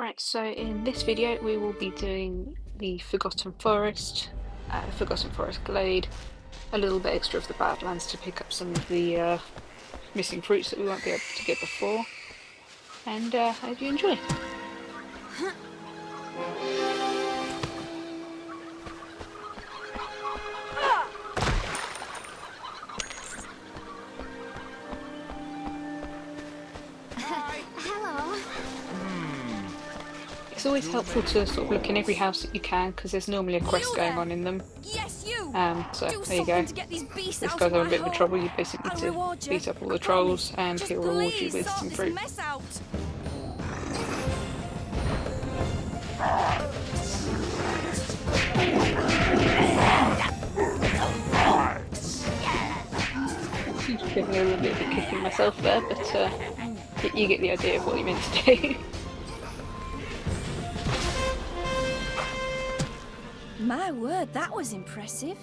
Right, so in this video we will be doing the Forgotten Forest Glade, a little bit extra of the Badlands to pick up some of the missing fruits that we won't be able to get before, and I hope you enjoy. Hello. It's always helpful to sort of look in every house that you can, because there's normally a quest going on in them. Yes, you. So Do there you go. something to get these beasts This out guy's of having my a bit of a home. trouble. You basically I'll need to reward you. beat up all I the trolls, promise. and Just he'll reward you please with sort some this fruit. mess out. Seems to be giving a little bit of a kick in myself there, but you get the idea of what you meant to do. My word, that was impressive.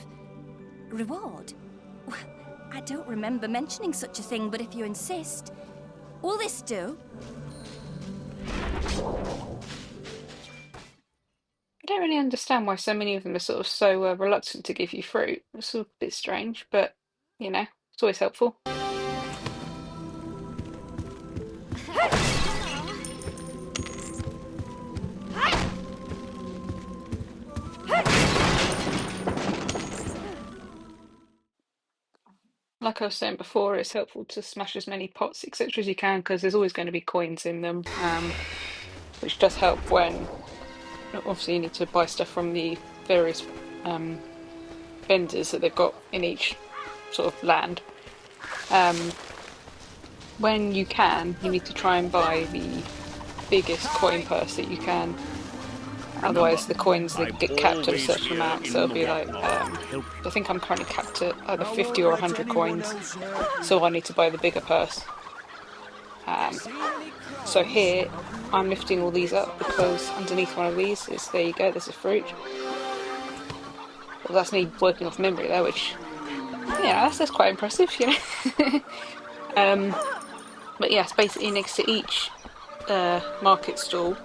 Reward? Well, I don't remember mentioning such a thing, but if you insist. Will this do? I don't really understand why so many of them are sort of so reluctant to give you fruit. It's sort of a bit strange, but you know, it's always helpful. Like I was saying before, it's helpful to smash as many pots, etc., as you can, because there's always going to be coins in them, which does help when obviously you need to buy stuff from the various vendors that they've got in each sort of land. When you can, you need to try and buy the biggest coin purse that you can. Otherwise, the coins they get capped at a certain amount. So it'll be like, I think I'm currently capped at either 50 or 100 coins. So I need to buy the bigger purse. So here, I'm lifting all these up because underneath one of these is, there you go, there's a fruit. Well, that's me working off memory there, which, yeah, that's quite impressive, you know. But yes, basically next to each market stall,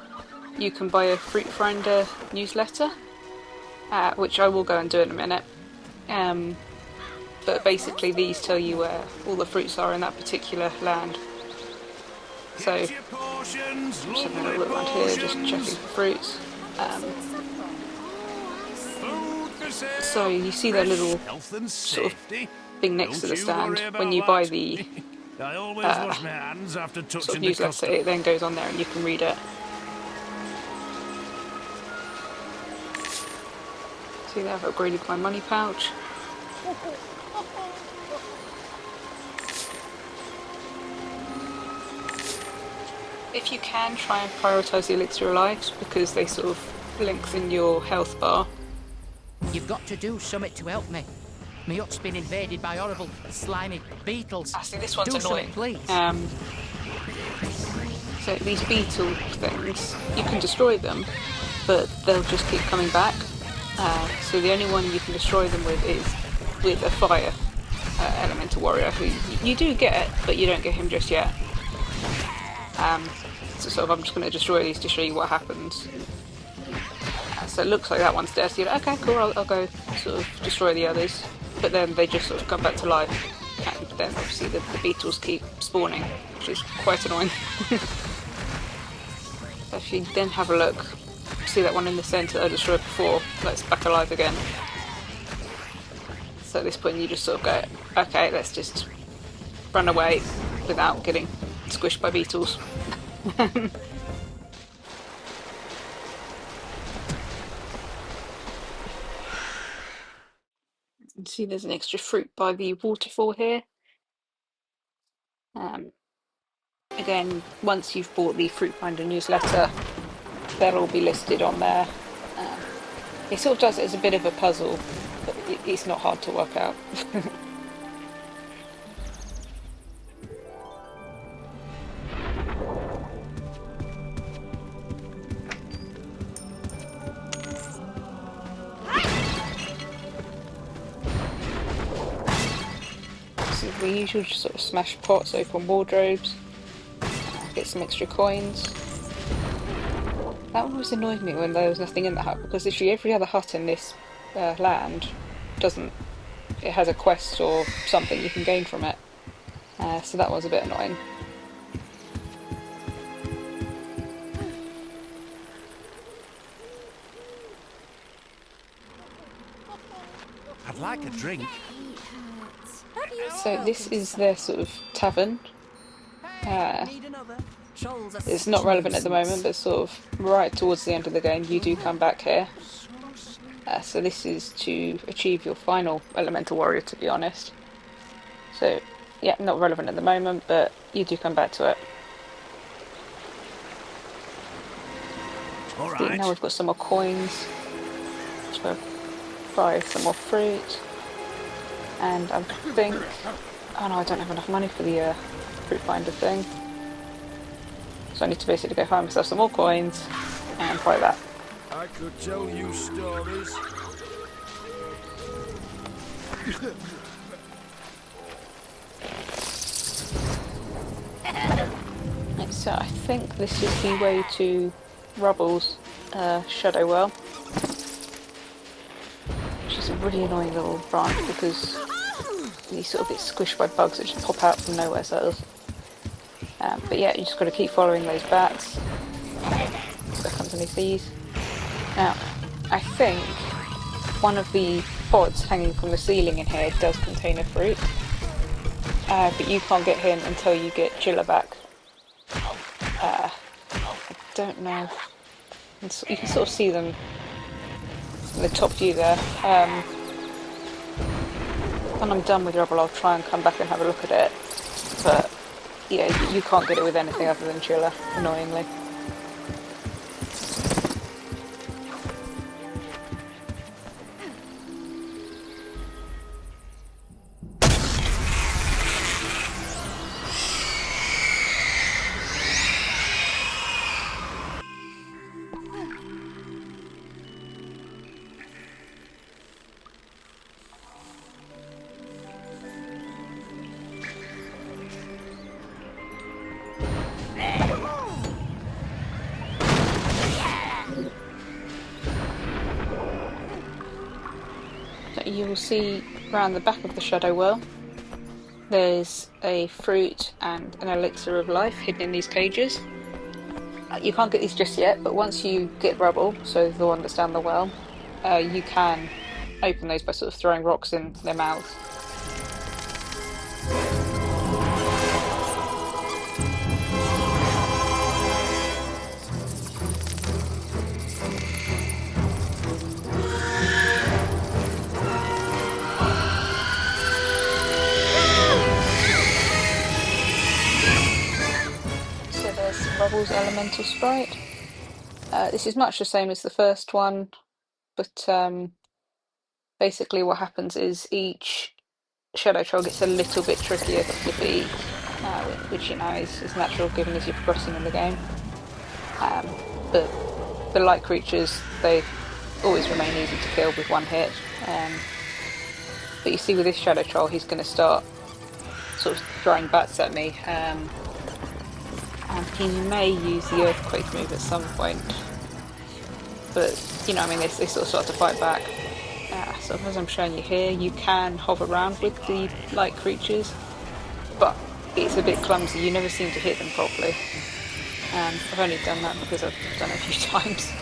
you can buy a Fruit Finder newsletter, which I will go and do in a minute. But basically these tell you where all the fruits are in that particular land. So I'm just having a little look around here, just checking for fruits. So you see that little sort of thing next to the stand. When you buy the sort of newsletter, it then goes on there and you can read it. See there, I've upgraded my money pouch. If you can, try and prioritise the elixir of lives because they sort of lengthen your health bar. You've got to do something to help me. My hut's been invaded by horrible, slimy beetles. I see this one's do annoying. Please. So these beetle things, you can destroy them, but they'll just keep coming back. So the only one you can destroy them with is with a fire elemental warrior, who you do get, but you don't get him just yet. So sort of I'm just going to destroy these to show you what happens. So it looks like that one's dead. So you're like, okay, cool, I'll go sort of destroy the others. But then they just sort of come back to life. And then obviously the beetles keep spawning, which is quite annoying. So if you then have a look, see that one in the centre that I destroyed before, that's back alive again. So at this point you just sort of go, okay, let's just run away without getting squished by beetles. You see there's an extra fruit by the waterfall here. Again, once you've bought the Fruit Finder newsletter, they'll all be listed on there. It sort of does it as a bit of a puzzle, but it's not hard to work out. So the usual, just sort of smash pots, open wardrobes, get some extra coins. That always annoyed me when there was nothing in the hut, because literally every other hut in this land doesn't. It has a quest or something you can gain from it. So that was a bit annoying. I'd like a drink. So this is their sort of tavern. Need another? Trolls are It's such not a relevant at the moment, nuisance. but sort of right towards the end of the game, you do come back here. So this is to achieve your final elemental warrior, to be honest. So yeah, not relevant at the moment, but you do come back to it. All So right. now we've got some more coins. Just gonna buy some more fruit. And I think... Oh no, I don't have enough money for the fruit finder thing. So I need to basically go find myself some more coins and buy that. I could tell you stories. Right, so I think this is the way to Rubble's Shadow Well, which is a really annoying little branch because you sort of get squished by bugs that just pop out from nowhere. So, but yeah, you just got to keep following those bats. Stuck underneath these. Now, I think one of the pods hanging from the ceiling in here does contain a fruit, but you can't get him until you get Chilla back. I don't know. You can sort of see them in the top view there. When I'm done with Rubble, I'll try and come back and have a look at it. But yeah, you can't get it with anything other than Chilla, annoyingly. You will see around the back of the Shadow Well there's a fruit and an elixir of life hidden in these cages. You can't get these just yet, but once you get Rubble, so the one that's down the well, you can open those by sort of throwing rocks in their mouths. Rubble's elemental sprite. This is much the same as the first one, but basically what happens is each Shadow Troll gets a little bit trickier to defeat, which you know is natural given as you're progressing in the game. But the light creatures, they always remain easy to kill with one hit. But you see with this Shadow Troll, he's going to start sort of throwing bats at me. And he may use the Earthquake move at some point. But, you know, I mean, they sort of start to fight back. So as I'm showing you here, you can hover around with the light creatures, but it's a bit clumsy. You never seem to hit them properly. I've only done that because I've done it a few times.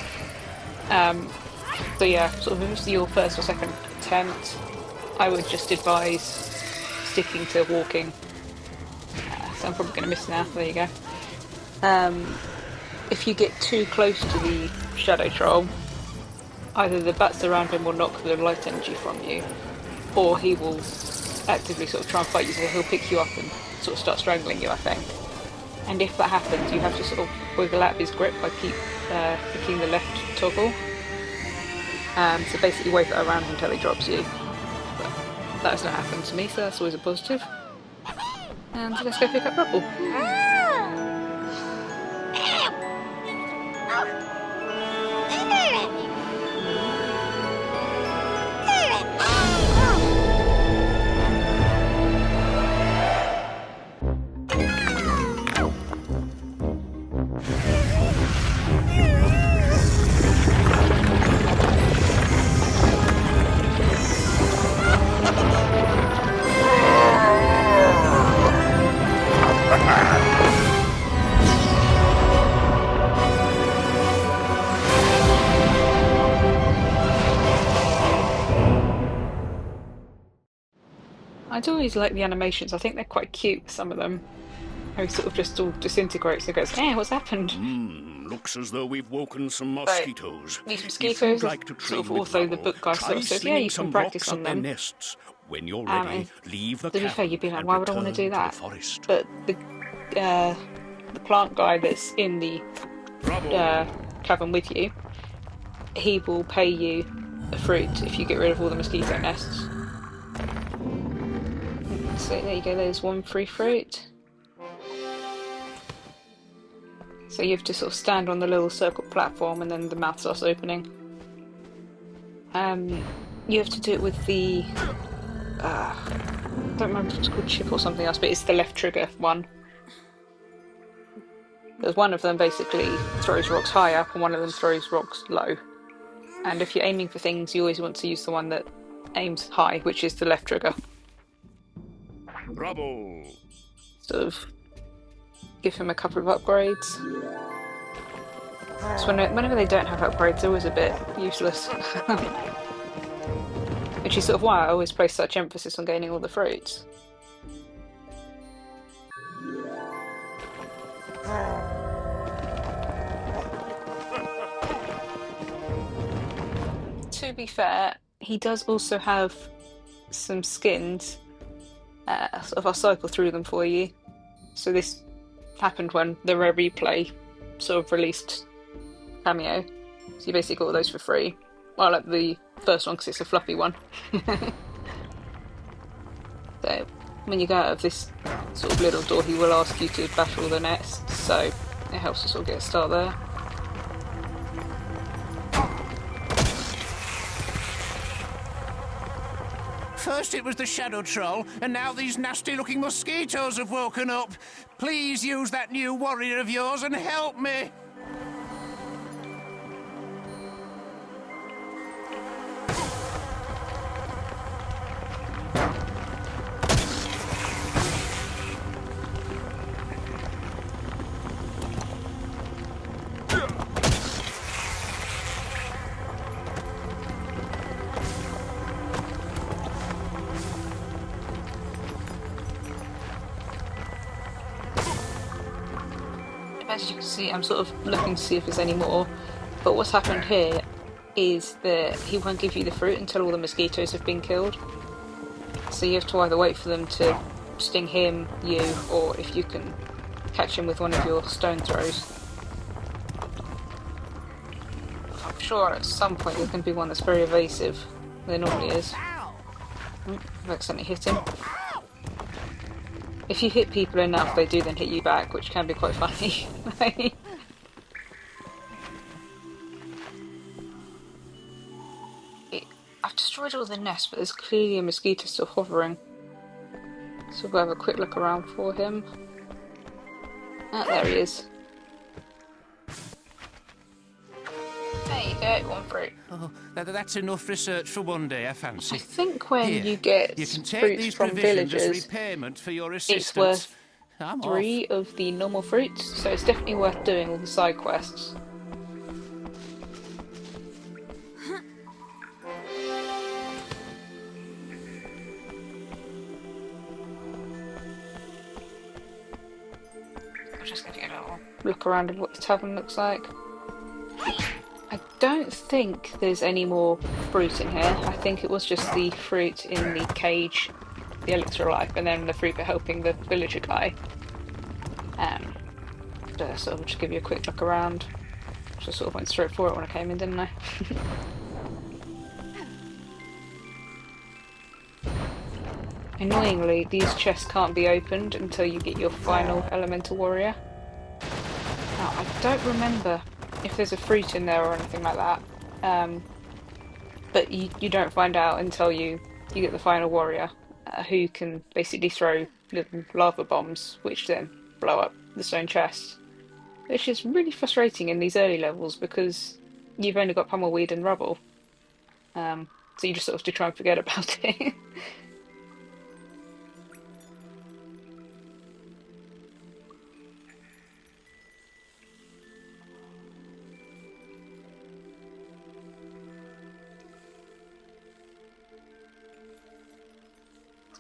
So yeah, sort of if it's your first or second attempt, I would just advise sticking to walking. So I'm probably going to miss now. There you go. If you get too close to the Shadow Troll, either the bats around him will knock the light energy from you, or he will actively sort of try and fight you, so he'll pick you up and sort of start strangling you, I think. And if that happens, you have to sort of wiggle out his grip by picking the left toggle. So basically wave it around until he drops you. But that has not happened to me, so that's always a positive. And let's go pick up Rubble. I do always like the animations. I think they're quite cute, some of them. How he sort of just all disintegrates and goes, "Eh, what's happened?" Looks as though we've woken some So mosquitoes. these If mosquitoes you'd are like to sort train of with also the rubble, book guy sort try of says, "Yeah, slinging you can some practice rocks on at their them." nests. When you're And ready, leave the to be fair, cavern you'd be like, and "Why would I want to return do to the that?" forest. But uh, the plant guy that's in the Rubble! cavern with you, he will pay you a fruit if you get rid of all the mosquito nests. So there you go, there's one free fruit. So you have to sort of stand on the little circle platform and then the mouth starts opening. You have to do it with the I don't remember if it's called chip or something else, but it's the left trigger one. Because one of them basically throws rocks high up and one of them throws rocks low. And if you're aiming for things, you always want to use the one that aims high, which is the left trigger. Rubble! Sort of give him a couple of upgrades. So whenever they don't have upgrades, they're always a bit useless. Which is sort of why I always place such emphasis on gaining all the fruits. To be fair, he does also have some skins. Sort of I'll cycle through them for you. So this happened when the Rare Replay sort of released Kameo. So you basically got all those for free. Well, like the first one because it's a fluffy one. So when you go out of this sort of little door, he will ask you to bash all the nests. So it helps us all get a start there. First it was the shadow troll, and now these nasty-looking mosquitoes have woken up. Please use that new warrior of yours and help me. As you can see, I'm sort of looking to see if there's any more. But what's happened here is that he won't give you the fruit until all the mosquitoes have been killed. So you have to either wait for them to sting him, you, or if you can catch him with one of your stone throws. I'm sure at some point there's going to be one that's very evasive. There normally is. I've accidentally hit him. If you hit people enough, they do then hit you back, which can be quite funny. I've destroyed all the nests, but there's clearly a mosquito still hovering. So we'll have a quick look around for him. Ah, there he is. There you go, one fruit. Oh, that's enough research for one day, I fancy. I think when Here, you get you can take fruits these from provisions as villagers, repayment for your it's assistance. worth I'm 3 off. of the normal fruits, so it's definitely worth doing all the side quests. I'm just going to get a little look around at what the tavern looks like. I don't think there's any more fruit in here. I think it was just the fruit in the cage, the elixir of life, and then the fruit for helping the villager guy. So I'll just give you a quick look around. Just sort of went straight for it when I came in, didn't I? Annoyingly, these chests can't be opened until you get your final elemental warrior. Now, I don't remember if there's a fruit in there or anything like that. But you don't find out until you get the final warrior, who can basically throw little lava bombs, which then blow up the stone chests. Which is really frustrating in these early levels because you've only got pummel-weed and rubble. So you just sort of have to try and forget about it.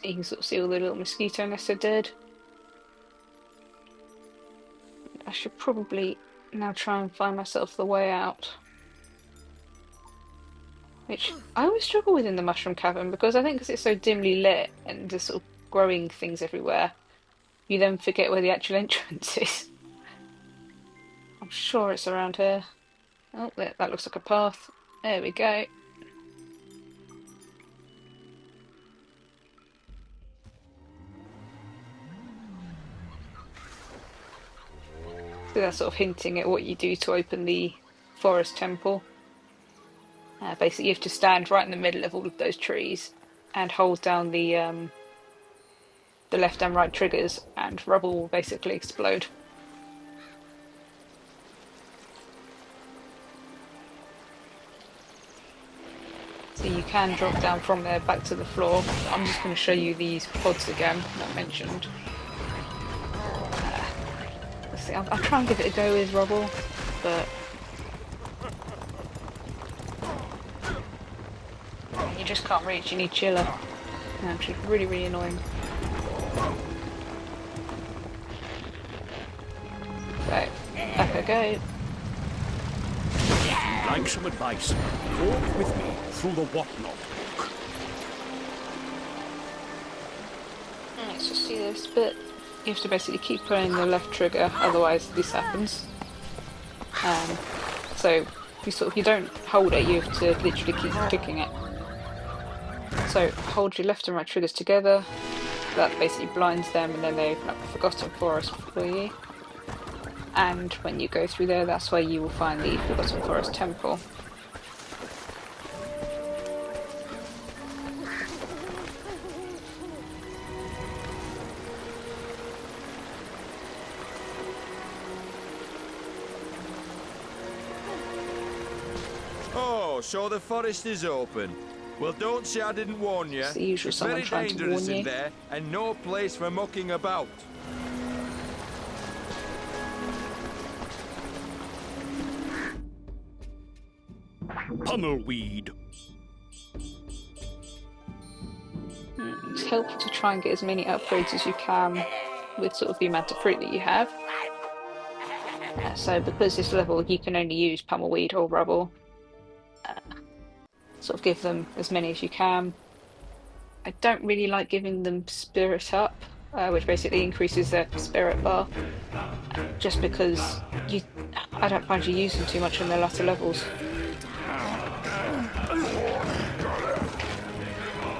You can sort of see all the little mosquito nests are dead. I should probably now try and find myself the way out. Which I always struggle with in the mushroom cavern because I think because it's so dimly lit and there's sort of growing things everywhere, you then forget where the actual entrance is. I'm sure it's around here. Oh, that looks like a path. There we go. So that's sort of hinting at what you do to open the forest temple. Basically, you have to stand right in the middle of all of those trees and hold down the left and right triggers, and rubble will basically explode. So you can drop down from there back to the floor. I'm just going to show you these pods again, not mentioned. Let's see, I'll try and give it a go with rubble, but you just can't reach, you need chiller. Actually, really, really annoying. So, up I go. Like some advice, walk with me through the whatnot. Let's just see this bit. You have to basically keep pulling the left trigger, otherwise this happens. So you don't hold it, you have to literally keep clicking it. So hold your left and right triggers together. That basically blinds them, and then they open up the Forgotten Forest for you. And when you go through there, that's where you will find the Forgotten Forest Temple. Oh, so the forest is open. Well, don't say I didn't warn you. It's the usual someone very trying to dangerous warn you. in there, and no place for mucking about. Pummelweed. It's helpful to try and get as many upgrades as you can with sort of the amount of fruit that you have. So because this level you can only use pummelweed or rubble, sort of give them as many as you can. I don't really like giving them spirit up, which basically increases their spirit bar, just because I don't find you use them too much in their latter levels.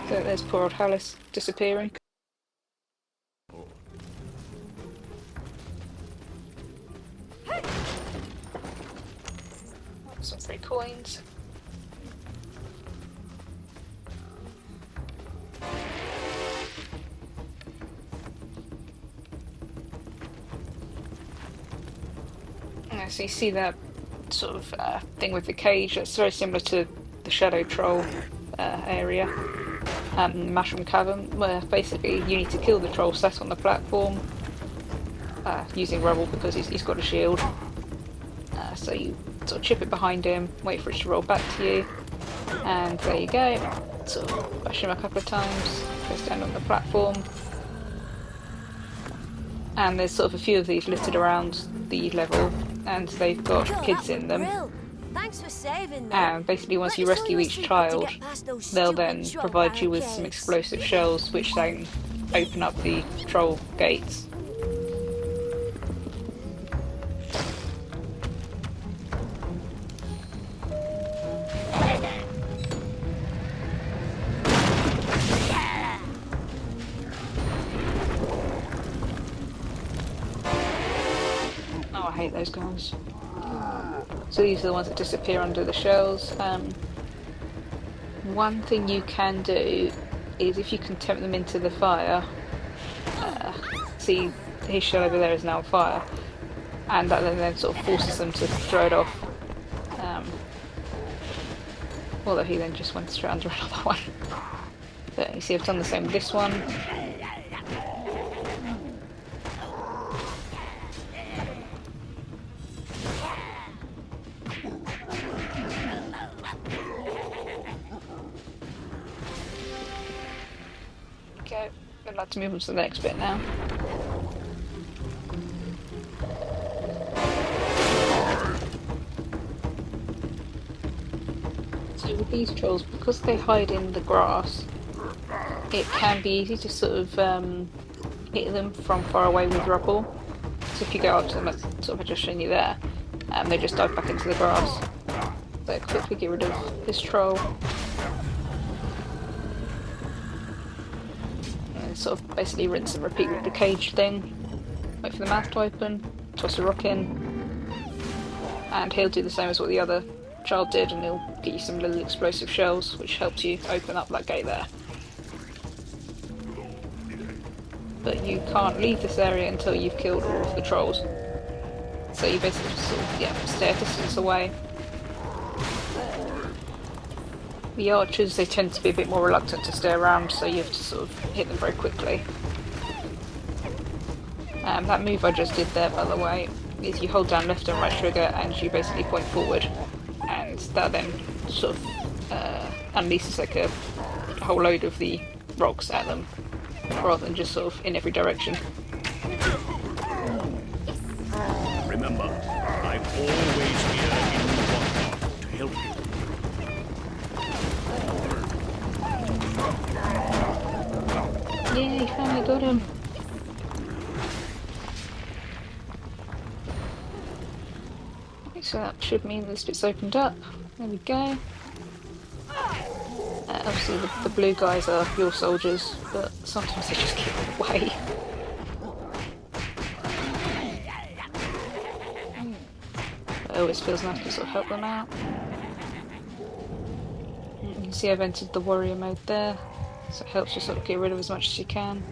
So there's poor old Hallis disappearing. Some free coins. So you see that sort of thing with the cage. That's very similar to the Shadow Troll area, Mushroom Cavern, where basically you need to kill the troll sat on the platform using rubble because he's got a shield. So you sort of chip it behind him, wait for it to roll back to you, and there you go. Sort of bash him a couple of times, go stand on the platform. And there's sort of a few of these littered around the level, and they've got kids in them. Thanks for saving me. And basically once you rescue each child, they'll then provide you with some explosive shells which then open up the troll gates. Oh, I hate those guys. So these are the ones that disappear under the shells. One thing you can do is if you can tempt them into the fire, see his shell over there is now on fire, and that then sort of forces them to throw it off. Although he then just went straight under another one. But you see I've done the same with this one. Go. to move on to the next bit now. So with these trolls, because they hide in the grass, it can be easy to sort of hit them from far away with rubble. So if you go up to them, as sort of I just shown you there, they just dive back into the grass. So quickly get rid of this troll. And sort of basically rinse and repeat with the cage thing. Wait for the mouth to open, toss a rock in, and he'll do the same as what the other child did, and he'll get you some little explosive shells, which helps you open up that gate there. But you can't leave this area until you've killed all of the trolls. So you basically just sort of, stay a distance away. The archers, they tend to be a bit more reluctant to stay around, so you have to sort of hit them very quickly. That move I just did there, by the way, is you hold down left and right trigger and you basically point forward, and that then sort of unleashes like a whole load of the rocks at them, rather than just sort of in every direction. Remember, I'm always here in one to help you. Yay, finally got him! Okay, so that should mean this bit's opened up. There we go. Obviously the blue guys are your soldiers, but sometimes they just get away. It always feels nice to sort of help them out. You can see I've entered the warrior mode there, so it helps you sort of get rid of as much as you can.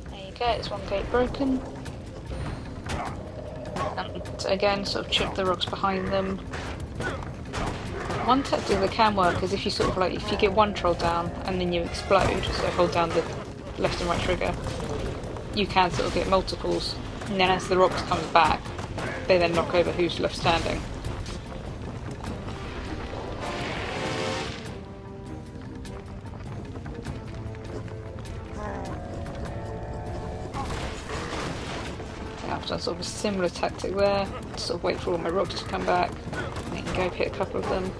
There you go, it's one gate broken. And again, sort of chip the rocks behind them. One tactic that can work is if you sort of like, if you get one troll down and then you explode, so hold down the left and right trigger, you can sort of get multiples, and then as the rocks come back, they then knock over who's left standing. I've done sort of a similar tactic there, sort of wait for all my rocks to come back, and then go hit a couple of them.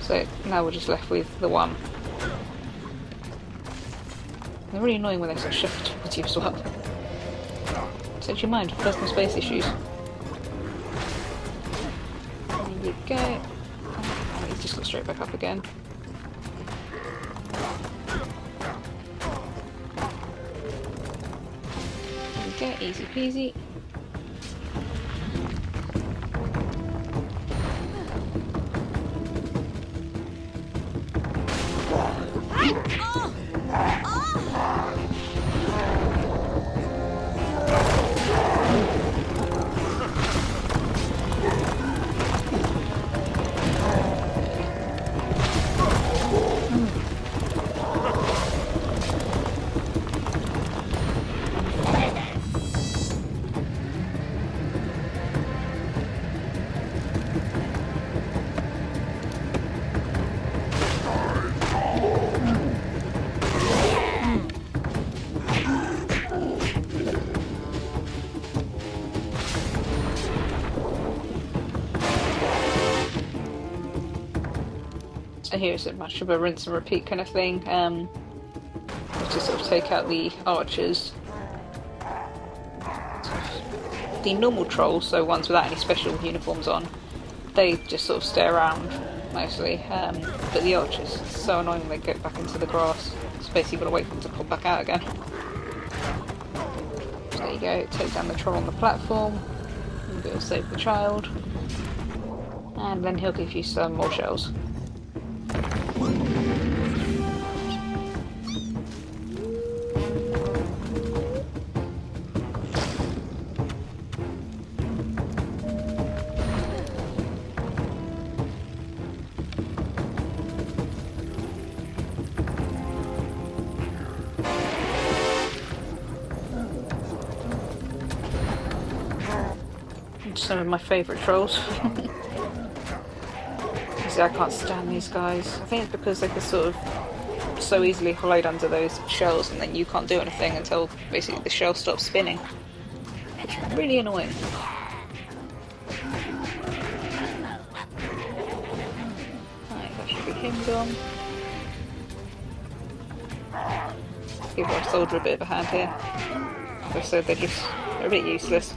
So now we're just left with the one. They're really annoying when they sort of shift towards you as well. So do you mind? Personal space issues. There you go. Oh, he's just got straight back up again. There we go, easy peasy. So here's much of a rinse and repeat kind of thing. To sort of take out the archers. The normal trolls, so ones without any special uniforms on, they just sort of stay around mostly. But the archers, it's so annoying when they get back into the grass. It's basically got to wait for them to pop back out again. So there you go, take down the troll on the platform. It'll save the child. And then he'll give you some more shells. Some of my favourite trolls. Honestly, I can't stand these guys. I think it's because they can sort of so easily hide under those shells and then you can't do anything until basically the shell stops spinning. Which is really annoying. Right, that should be him gone. Give our soldier a bit of a hand here. As I said, they're a bit useless.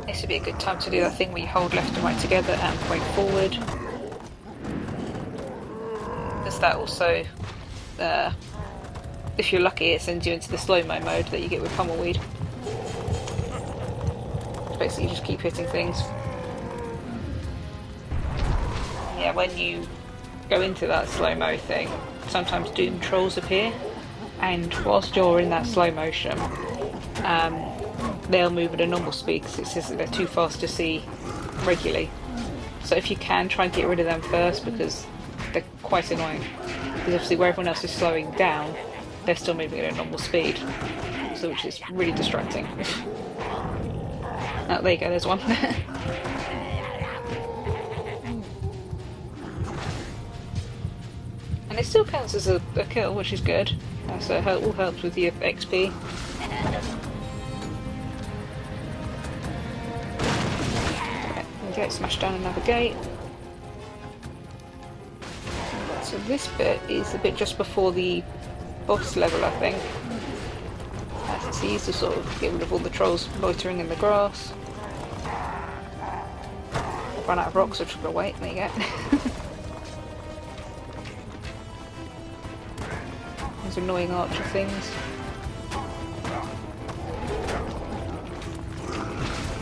This would be a good time to do that thing where you hold left and right together and point forward. Because that also, if you're lucky, it sends you into the slow-mo mode that you get with Pummelweed. Basically, you just keep hitting things. Yeah, when you go into that slow-mo thing, sometimes doom trolls appear, and whilst you're in that slow motion, they'll move at a normal speed because it says that they're too fast to see regularly. So if you can, try and get rid of them first because they're quite annoying. Because obviously where everyone else is slowing down, they're still moving at a normal speed, so which is really distracting. Oh, there you go, there's one. And it still counts as a kill, which is good. So it all helps with your XP. Okay, smash down another gate. So this bit is the bit just before the boss level, I think. It's easy to sort of get rid of all the trolls loitering in the grass. I've run out of rocks, so I'm just gonna wait. There you go. Those annoying archer things.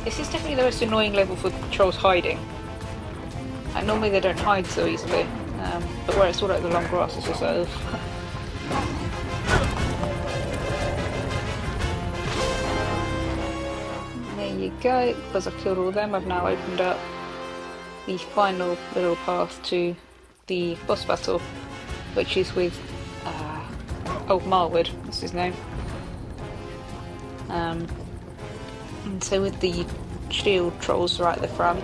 This is definitely the most annoying level for trolls hiding. And normally they don't hide so easily, but where it's all like the long grass, it's just sort of... There you go, because I've killed all of them, I've now opened up the final little path to the boss battle, which is with Old Marwood, that's his name. And so with the shield trolls right at the front,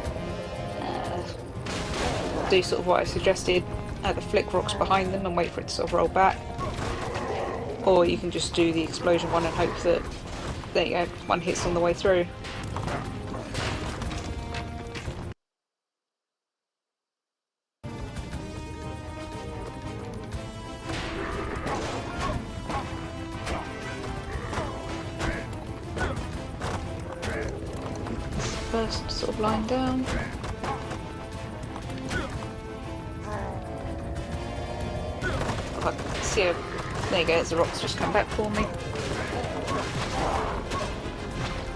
do sort of what I suggested, either flick rocks behind them and wait for it to sort of roll back, or you can just do the explosion one and hope that, there you go, one hits on the way through. First sort of line down. Oh, I can see a, there you go, the rocks just come back for me.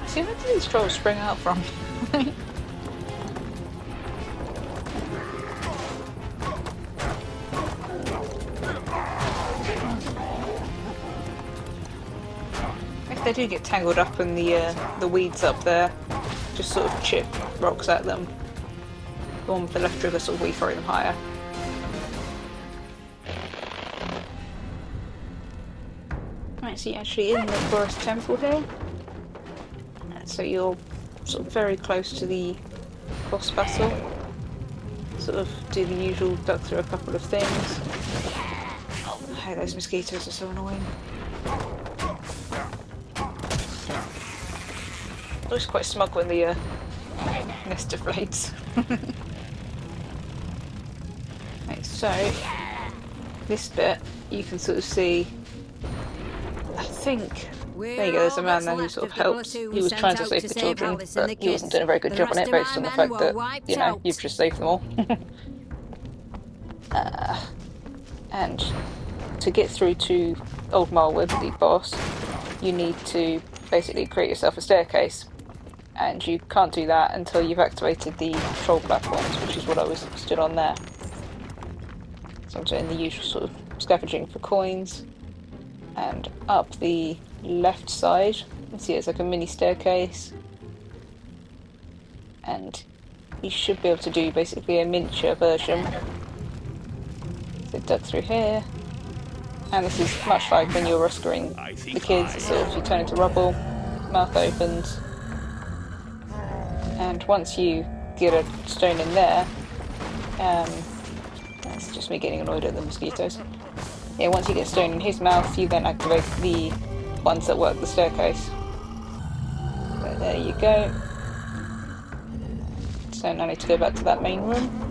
See, where do these trolls spring out from? If they do get tangled up in the weeds up there, just sort of chip rocks at them. The one with the left trigger sort of throw them higher. Right, so you're actually in the forest temple here. So you're sort of very close to the boss battle. Sort of do the usual, duck through a couple of things. Hey, those mosquitoes are so annoying. Looks quite smug when the nest deflates. Right, so this bit you can sort of see. I think there you go. There's a man there who sort of helped. He was trying to save the children, but he wasn't doing a very good job on it, based on the fact that you've just saved them all. And to get through to Old Marwood, the boss, you need to basically create yourself a staircase. And you can't do that until you've activated the troll platforms, which is what I was stood on there. So I'm doing the usual sort of scavenging for coins. And up the left side, you can see it's like a mini staircase. And you should be able to do basically a miniature version. So duck through here, and this is much like when you're rescuing the kids. It's sort of you turn into rubble, mouth opens, and once you get a stone in there, that's just me getting annoyed at the mosquitoes. Yeah, once you get a stone in his mouth, you then activate the ones that work the staircase. So there you go. So now I need to go back to that main room.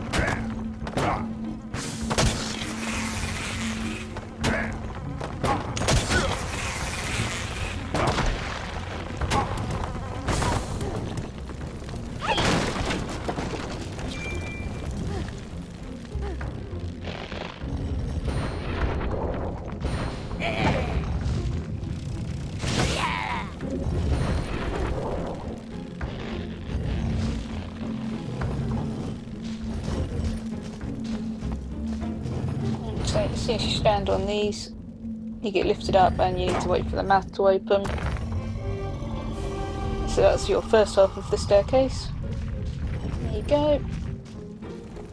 So as soon as you stand on these, you get lifted up and you need to wait for the mouth to open. So that's your first half of the staircase. There you go.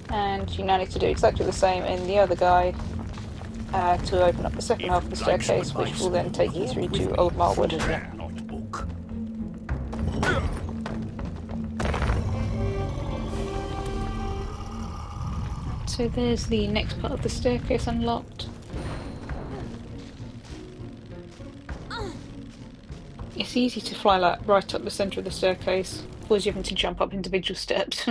And you now need to do exactly the same in the other guy to open up the second half of the staircase, which will then take you through to Old Marwood. So there's the next part of the staircase unlocked. It's easy to fly like right up the centre of the staircase, otherwise you're having to jump up individual steps.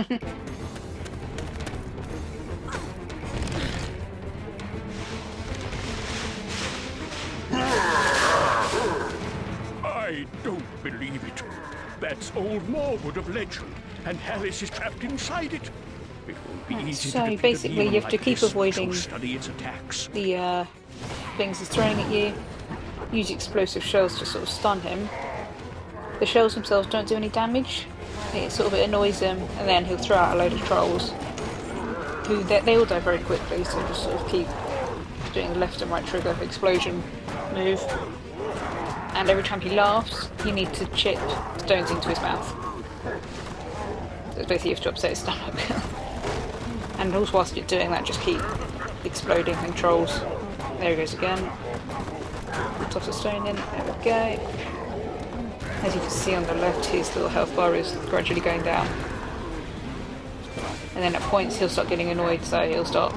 I don't believe it. That's old Norwood of legend, and Alice is trapped inside it. It won't be easy So to defeat basically a demon you have to like keep this, avoiding so study its attacks. the things he's throwing at you. Use explosive shells to sort of stun him. The shells themselves don't do any damage. It sort of annoys him, and then he'll throw out a load of trolls. Who they all die very quickly, so just sort of keep doing the left and right trigger explosion move. And every time he laughs, you need to chip stones into his mouth. So it's basically you have to upset his stomach. And also whilst you're doing that, just keep exploding and trolls. There he goes again. Toss a stone in, there we go. As you can see on the left, his little health bar is gradually going down. And then at points he'll start getting annoyed, so he'll start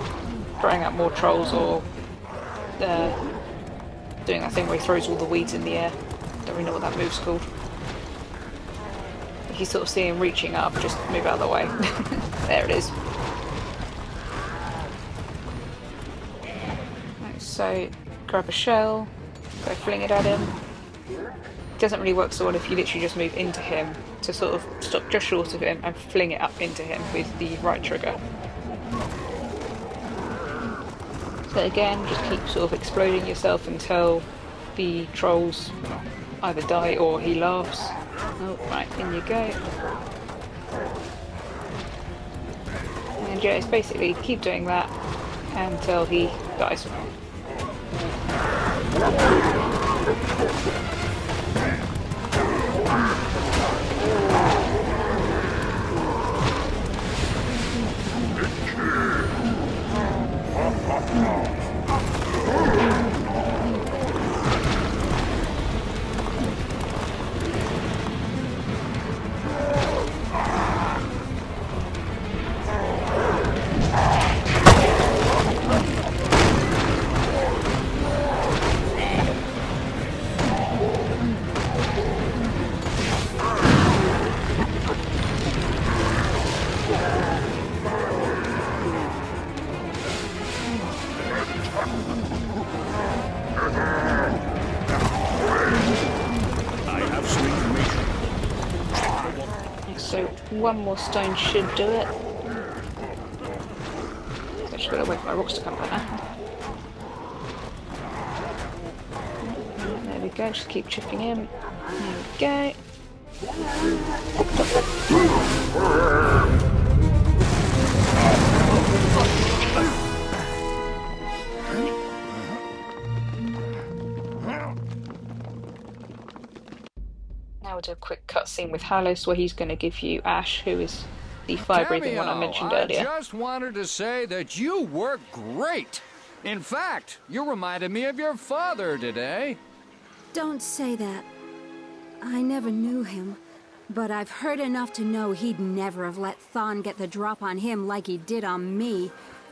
throwing out more trolls or doing that thing where he throws all the weeds in the air. Don't really know what that move's called. If you sort of see him reaching up, just move out of the way. There it is. Right, so grab a shell, go fling it at him. It doesn't really work so well if you literally just move into him to sort of stop just short of him and fling it up into him with the right trigger. So again, just keep sort of exploding yourself until the trolls either die or he laughs. Oh, right, in you go. And yeah, it's basically keep doing that until he dies. So one more stone should do it. So I just gotta wait for my rocks to come back now. There we go, just keep chipping in. There we go. Now we'll do a quick cutscene with Halos where he's going to give you Ash, who is the fire-breathing one I Kameo, mentioned I earlier. just wanted to say that you were great. In fact, you reminded me of your father today. Don't say that. I never knew him, but I've heard enough to know he'd never have let Thorn get the drop on him like he did on me,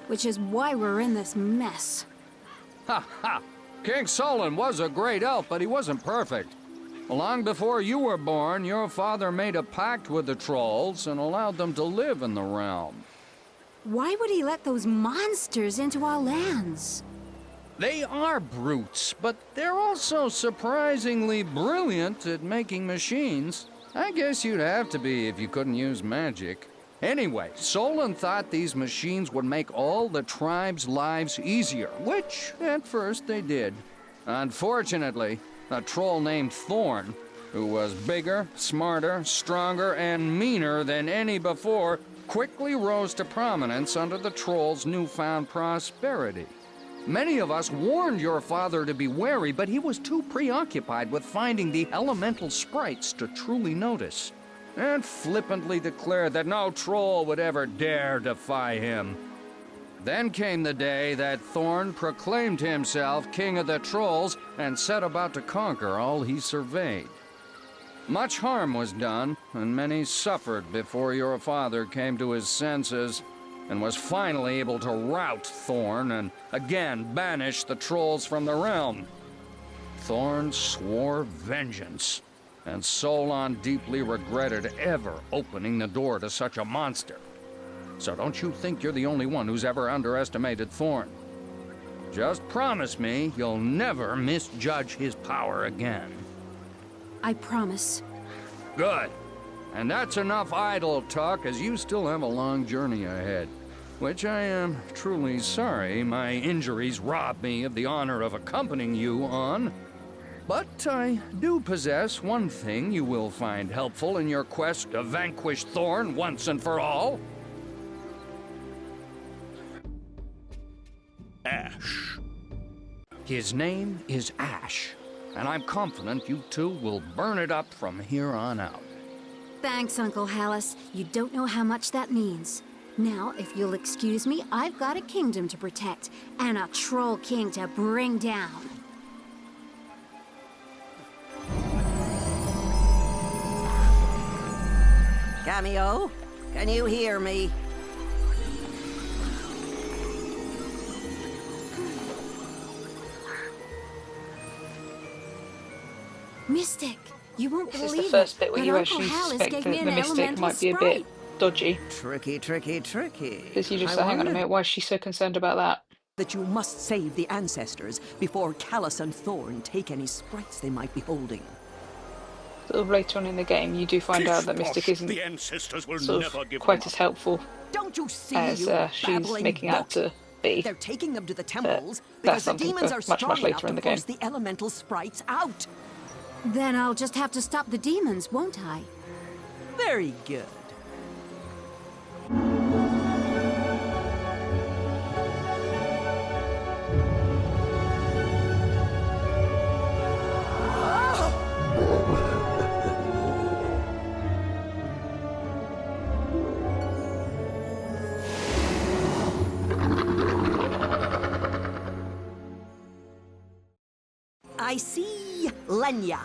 which is why we're in this mess. Ha ha! King Solon was a great elf, but he wasn't perfect. Long before you were born, your father made a pact with the trolls and allowed them to live in the realm. Why would he let those monsters into our lands? They are brutes, but they're also surprisingly brilliant at making machines. I guess you'd have to be if you couldn't use magic. Anyway, Solon thought these machines would make all the tribe's lives easier, which, at first, they did. Unfortunately, a troll named Thorn, who was bigger, smarter, stronger, and meaner than any before, quickly rose to prominence under the troll's newfound prosperity. Many of us warned your father to be wary, but he was too preoccupied with finding the elemental sprites to truly notice, and flippantly declared that no troll would ever dare defy him. Then came the day that Thorn proclaimed himself king of the trolls and set about to conquer all he surveyed. Much harm was done, and many suffered before your father came to his senses and was finally able to rout Thorn and again banish the trolls from the realm. Thorn swore vengeance, and Solon deeply regretted ever opening the door to such a monster. So don't you think you're the only one who's ever underestimated Thorn. Just promise me you'll never misjudge his power again. I promise. Good. And that's enough idle talk, as you still have a long journey ahead. Which I am truly sorry my injuries robbed me of the honor of accompanying you on. But I do possess one thing you will find helpful in your quest to vanquish Thorn once and for all. Ash. His name is Ash, and I'm confident you two will burn it up from here on out. Thanks, Uncle Hallis. You don't know how much that means. Now, if you'll excuse me, I've got a kingdom to protect, and a troll king to bring down. Kameo, can you hear me? Mystic, you won't This is believe the first it, bit where but you Uncle actually Hallis suspect gave that me the an mystic elemental might be a sprite. bit dodgy. Tricky, tricky, tricky. Because you just I say, hang on a wondered minute, why is she so concerned about that? that you must save the ancestors before Callus and Thorn take any sprites they might be holding. Sort of later on in the game, you do find out that Mystic Pish-posh, isn't the ancestors will sort never of give quite them as up. helpful Don't you see, as you she's babbling making out butt? to be. They're taking them to the temples that's because the something demons for are much strong later enough in to the game. force the elemental sprites out. Then I'll just have to stop the demons, won't I? Very good. I see Lenya,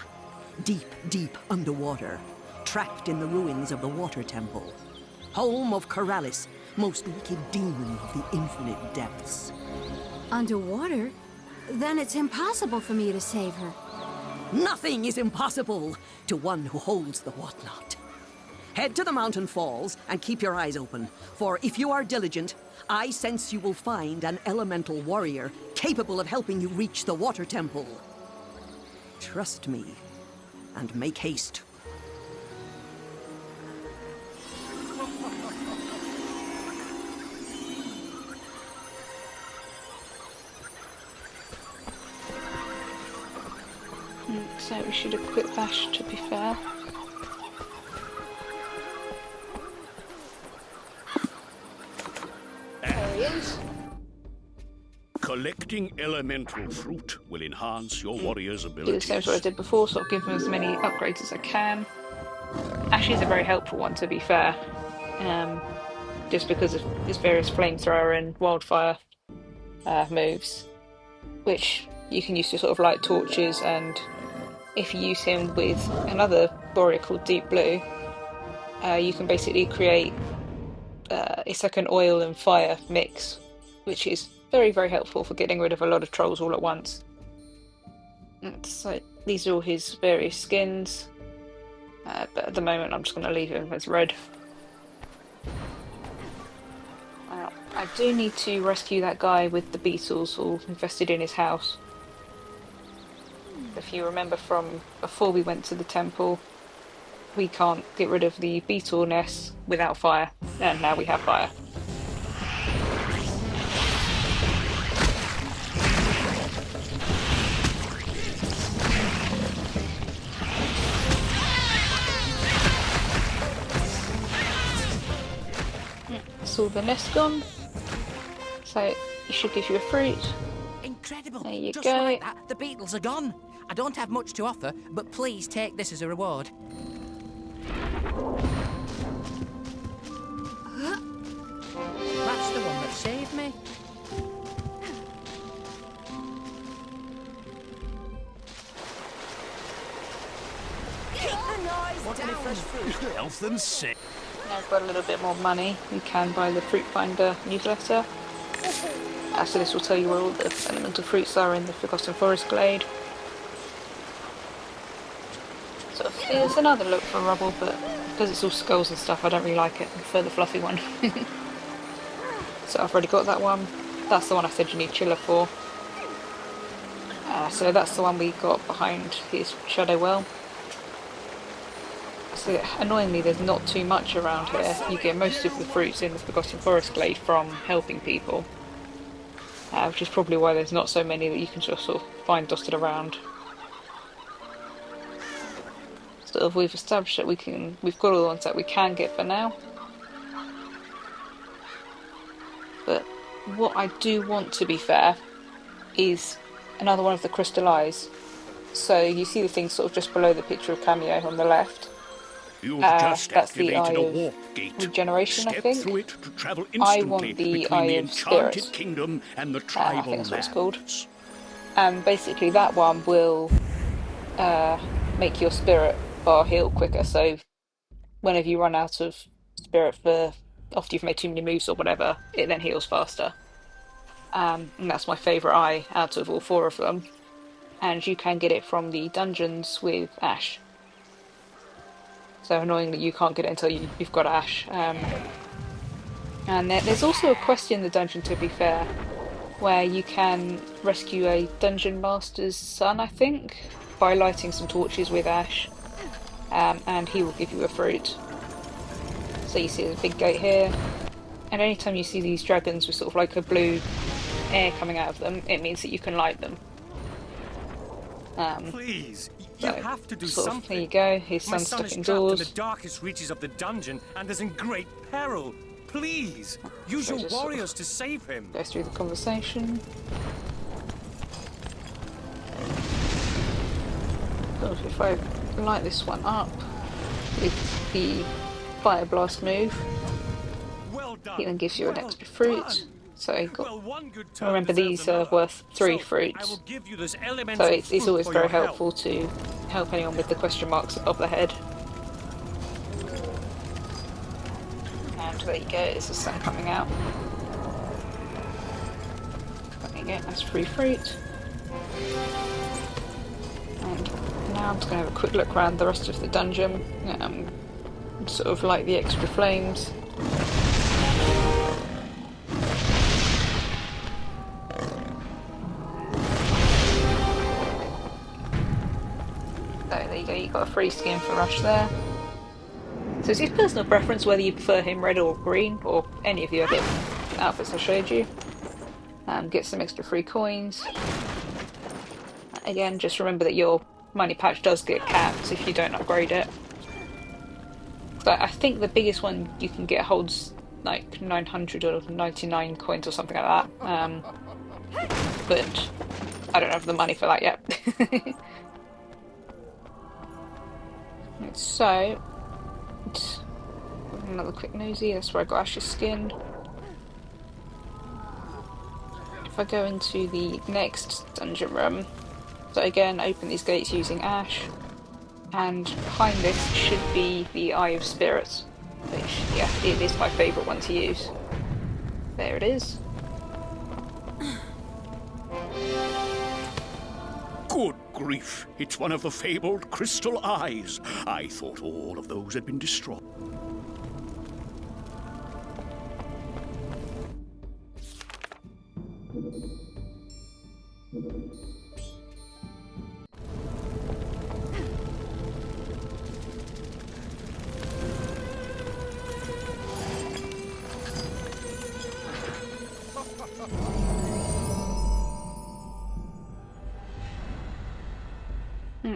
deep, deep underwater, trapped in the ruins of the Water Temple, home of Keralis, most wicked demon of the infinite depths. Underwater? Then it's impossible for me to save her. Nothing is impossible to one who holds the whatnot. Head to the mountain falls and keep your eyes open, for if you are diligent, I sense you will find an elemental warrior capable of helping you reach the Water Temple. Trust me, and make haste. So we should equip Ash, to be fair. There he is. Collecting elemental fruit will enhance your warrior's Do the abilities. same as what I did before, sort of give him as many upgrades as I can. Ash is a very helpful one, to be fair. just because of his various flamethrower and wildfire moves, which you can use to sort of light torches, and if you use him with another warrior called Deep Blue, you can basically create it's like an oil and fire mix, which is very, very helpful for getting rid of a lot of trolls all at once. So these are all his various skins, but at the moment I'm just going to leave him as red. I do need to rescue that guy with the beetles all infested in his house. If you remember from before we went to the temple, we can't get rid of the beetle nests without fire, and now we have fire. That's all the nests gone. So it should give you a fruit. Incredible! There you Just go. like that, the beetles are gone. I don't have much to offer, but please take this as a reward. That's the one that saved me. Health and sick. Now I've got a little bit more money. You can buy the Fruit Finder newsletter. So this will tell you where all the elemental fruits are in the Forgotten Forest Glade. So it's another look for rubble, but because it's all skulls and stuff, I don't really like it. I prefer the fluffy one. So I've already got that one. That's the one I said you need chiller for. So that's the one we got behind his shadow well. So annoyingly, there's not too much around here. You get most of the fruits in the Forgotten Forest Glade from helping people. Which is probably why there's not so many that you can just sort of find dotted around. Sort of, we've established that we've got all the ones that we can get for now. But what I do want, to be fair, is another one of the crystal eyes. So you see the thing sort of just below the picture of Kameo on the left. You've just that's the activated Eye a of warp gate. Regeneration, I Step think. through it to travel I want instantly the between Eye the of Enchanted Spirits. Kingdom and the I tribal think that's what it's called. lands. And basically that one will make your spirit bar heal quicker, so whenever you run out of spirit after you've made too many moves or whatever, it then heals faster. And that's my favourite eye out of all four of them. And you can get it from the dungeons with Ash. So annoyingly you can't get it until you've got Ash. And there's also a quest in the dungeon, to be fair, where you can rescue a dungeon master's son, I think, by lighting some torches with Ash, and he will give you a fruit. So you see there's a big gate here, and anytime you see these dragons with sort of like a blue air coming out of them, it means that you can light them. Please, you So, have to do sort of, something. there you go, his My son's son stuck is trapped indoors. in the darkest reaches of the dungeon and is in great peril. Please, use So your just sort of warriors to save him. Go through the conversation. So if I light this one up with the Fire Blast move, Well done. he then gives you an Well extra fruit. done. So you've got, Well, one good turn remember deserves these are another. worth 3 So, I fruits. will give you this So elemental it's fruit always for very your help. helpful to help anyone with the question marks above the head. And there you go, it's the sun coming out. There you go, that's free fruit. And now I'm just going to have a quick look around the rest of the dungeon. Sort of like the extra flames. So there you go, you got a free skin for Rush there. So it's his personal preference whether you prefer him red or green, or any of the other outfits I showed you. Get some extra free coins. Again, just remember that your money patch does get capped if you don't upgrade it. So I think the biggest one you can get holds like 900 or 99 coins or something like that. But I don't have the money for that yet. So Another quick nosy, that's where I got Ash's skin. If I go into the next dungeon room, so again, open these gates using Ash, and behind this should be the Eye of Spirits, which, yeah, it is my favourite one to use. There it is. Good grief, it's one of the fabled crystal eyes. I thought all of those had been destroyed.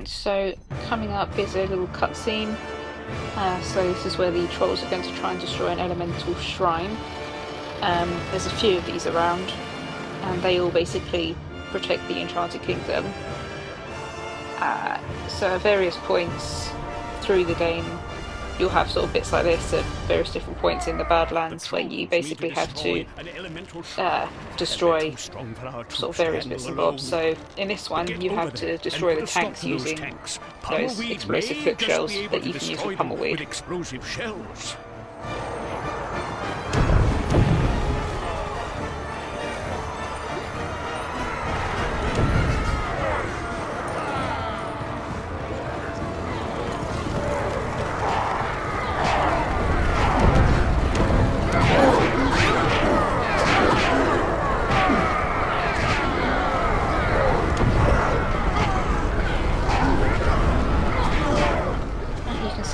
So coming up is a little cutscene. So this is where the trolls are going to try and destroy an elemental shrine. There's a few of these around, and they all basically protect the Enchanted Kingdom. So at various points through the game, you'll have sort of bits like this at various different points in the Badlands where you basically have to destroy sort of various bits and bobs. So in this one, you have to destroy the tanks using those explosive flip shells that you can use with pummel explosive shells.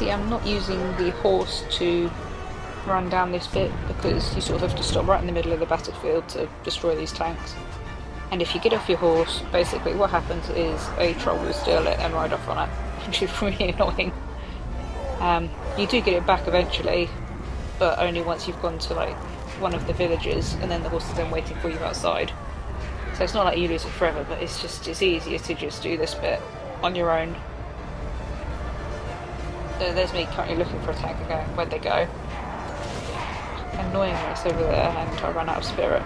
I'm not using the horse to run down this bit because you sort of have to stop right in the middle of the battlefield to destroy these tanks. And if you get off your horse, basically what happens is a troll will steal it and ride off on it, which is really annoying. You do get it back eventually, but only once you've gone to like one of the villages, and then the horse is then waiting for you outside. So it's not like you lose it forever, but it's easier to just do this bit on your own. There's me currently looking for a tank again. Where'd they go? Annoyingly, it's over there, and I ran out of spirit.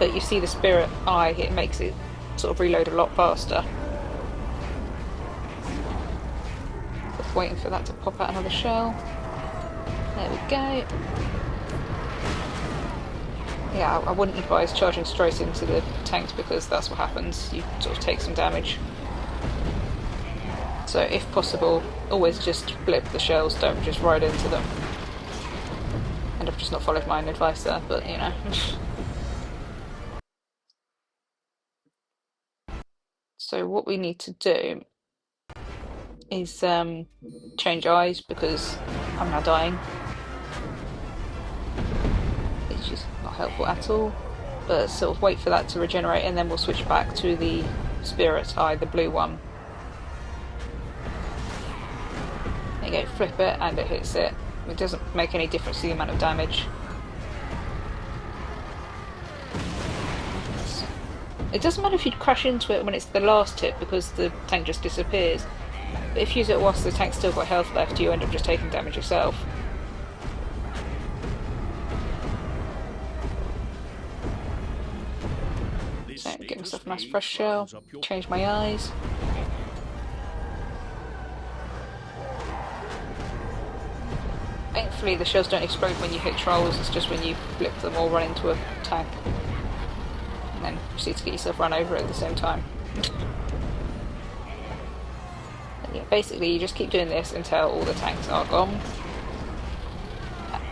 But you see the spirit eye, it makes it sort of reload a lot faster. Just waiting for that to pop out another shell. There we go. Yeah, I wouldn't advise charging straight into the tanks because that's what happens. You sort of take some damage. So if possible, always just blip the shells, don't just ride into them. And I've just not followed my own advice there, but you know. So what we need to do is change eyes because I'm now dying. It's just not helpful at all. But sort of wait for that to regenerate and then we'll switch back to the spirit eye, the blue one. There you go, flip it and it hits it. It doesn't make any difference to the amount of damage. It doesn't matter if you crash into it when it's the last hit because the tank just disappears. But if you use it whilst the tank's still got health left, you end up just taking damage yourself. So get myself a nice fresh shell, change my eyes. Thankfully the shells don't explode when you hit trolls, it's just when you flip them or run into a tank. And then proceed to get yourself run over at the same time. Yeah, basically you just keep doing this until all the tanks are gone.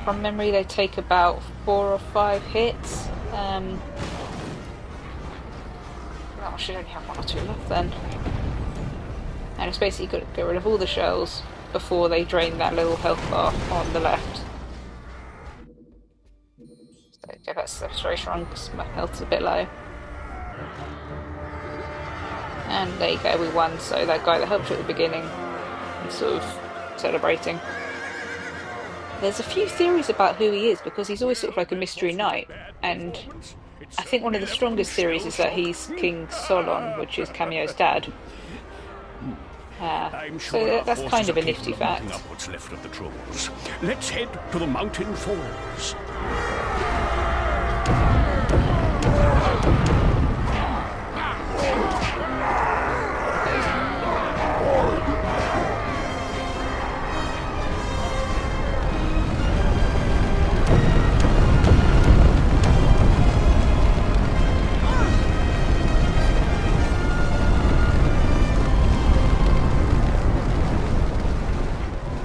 From memory they take about 4 or 5 hits. Oh, I should only have 1 or 2 left then. And it's basically got to get rid of all the shells before they drain that little health bar on the left. So go back to the restoration run because my health's a bit low. And there you go, we won. So that guy that helped you at the beginning is sort of celebrating. There's a few theories about who he is because he's always sort of like a mystery knight, and I think one of the strongest theories is that he's King Solon, which is Kameo's dad. I'm So sure our that's forces kind of are a nifty capable of fact. eating up what's left of the trolls. Let's head to the mountain falls.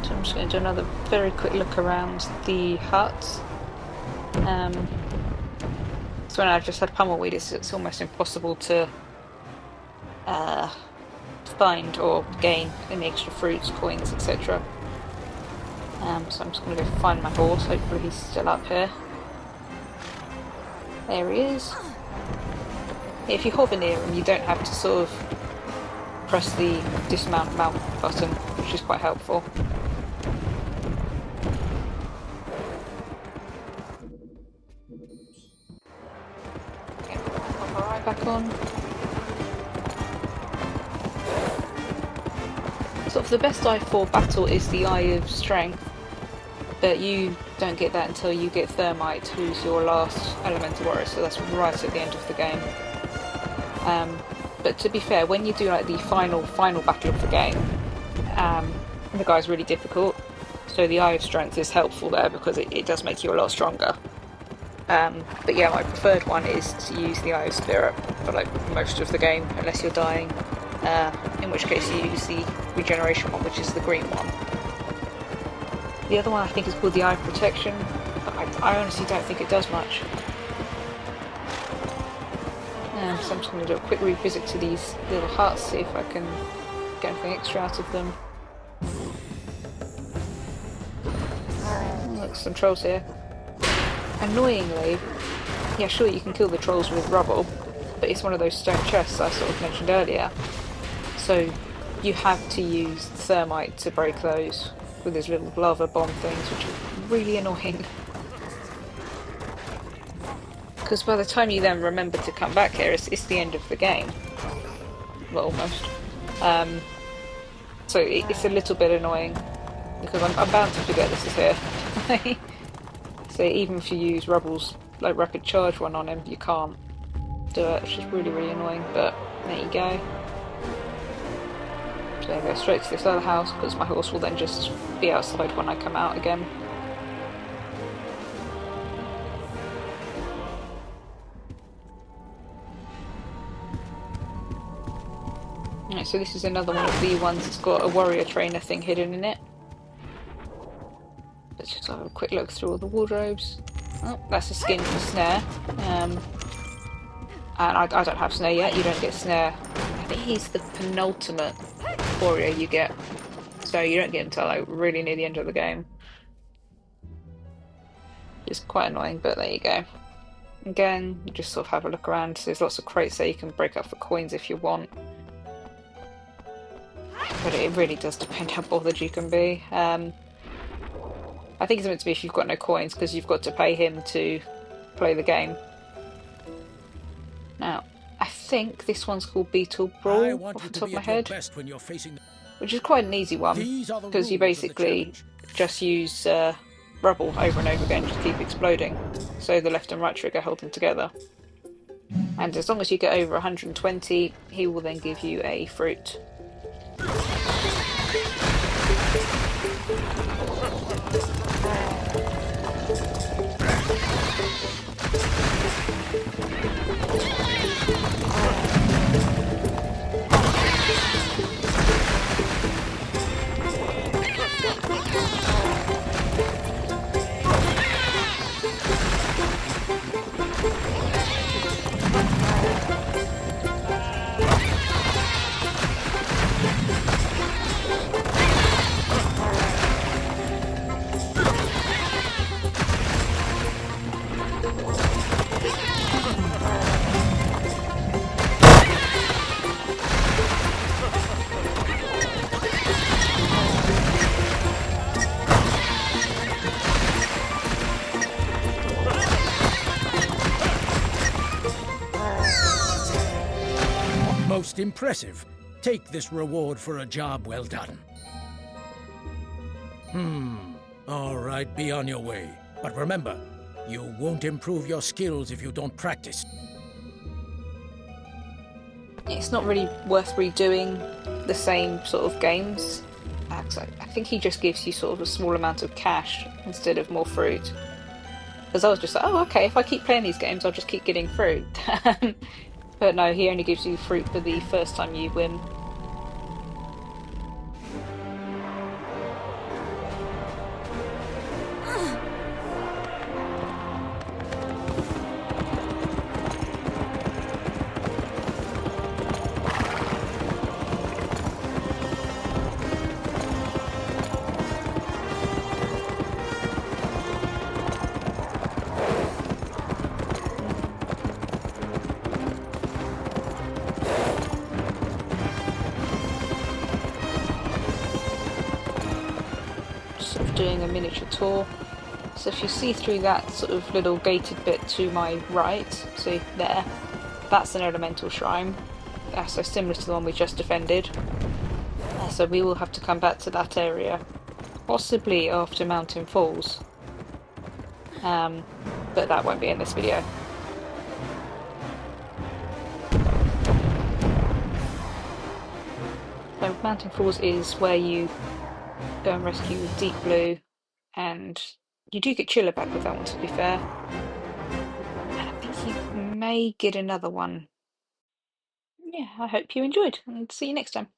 So I'm just going to do another very quick look around the hut. So when I've just had pummelweed, it's almost impossible to find or gain any extra fruits, coins, etc. So I'm just going to go find my horse. Hopefully he's still up here. There he is. If you hover near him, you don't have to sort of press the dismount mount button, which is quite helpful. Okay, pop our eye back on. Sort of the best eye for battle is the Eye of Strength, but you don't get that until you get Thermite, who's your last elemental warrior, so that's right at the end of the game. But to be fair, when you do like the final battle of the game, the guy's really difficult, so the Eye of Strength is helpful there because it does make you a lot stronger. But yeah, my preferred one is to use the Eye of Spirit for like most of the game, unless you're dying, in which case you use the regeneration one, which is the green one. The other one I think is called the Eye of Protection, but I honestly don't think it does much. So I'm just going to do a quick revisit to these little huts, see if I can get anything extra out of them. Oh, look, some trolls here. Annoyingly, yeah, sure, you can kill the trolls with rubble, but it's one of those stone chests I sort of mentioned earlier. So you have to use thermite to break those with those little lava bomb things, which are really annoying. Because by the time you then remember to come back here, it's the end of the game. Well, almost. So it's a little bit annoying, because I'm bound to forget this is here. So even if you use Rubble's like rapid charge one on him, you can't do it, which is really, really annoying, but there you go. So I go straight to this other house, because my horse will then just be outside when I come out again. Right, so this is another one of the ones that's got a warrior trainer thing hidden in it. Let's just have a quick look through all the wardrobes. Oh, that's a skin for Snare. And I don't have Snare yet, you don't get Snare. I think he's the penultimate warrior you get. So you don't get until like really near the end of the game. It's quite annoying, but there you go. Again, you just sort of have a look around. There's lots of crates there you can break up for coins if you want. But it really does depend how bothered you can be. I think it's meant to be if you've got no coins, because you've got to pay him to play the game. Now, I think this one's called Beetle Brawl, off the top of my head, which is quite an easy one, because you basically just use rubble over and over again to keep exploding, so the left and right trigger hold them together. And as long as you get over 120, he will then give you a fruit. Most impressive. take this reward for a job well done. All right, be on your way. But remember, you won't improve your skills if you don't practice. It's not really worth redoing the same sort of games. I think he just gives you sort of a small amount of cash instead of more fruit. Because I was just like, oh, okay, if I keep playing these games, I'll just keep getting fruit. But no, he only gives you fruit for the first time you win. Doing a miniature tour. So if you see through that sort of little gated bit to my right, see there, that's an elemental shrine. So similar to the one we just defended. So we will have to come back to that area, possibly after Mountain Falls. But that won't be in this video. So Mountain Falls is where you go and rescue Deep Blue, and you do get Chiller back with that one, to be fair. And I think you may get another one. Yeah, I hope you enjoyed, and see you next time.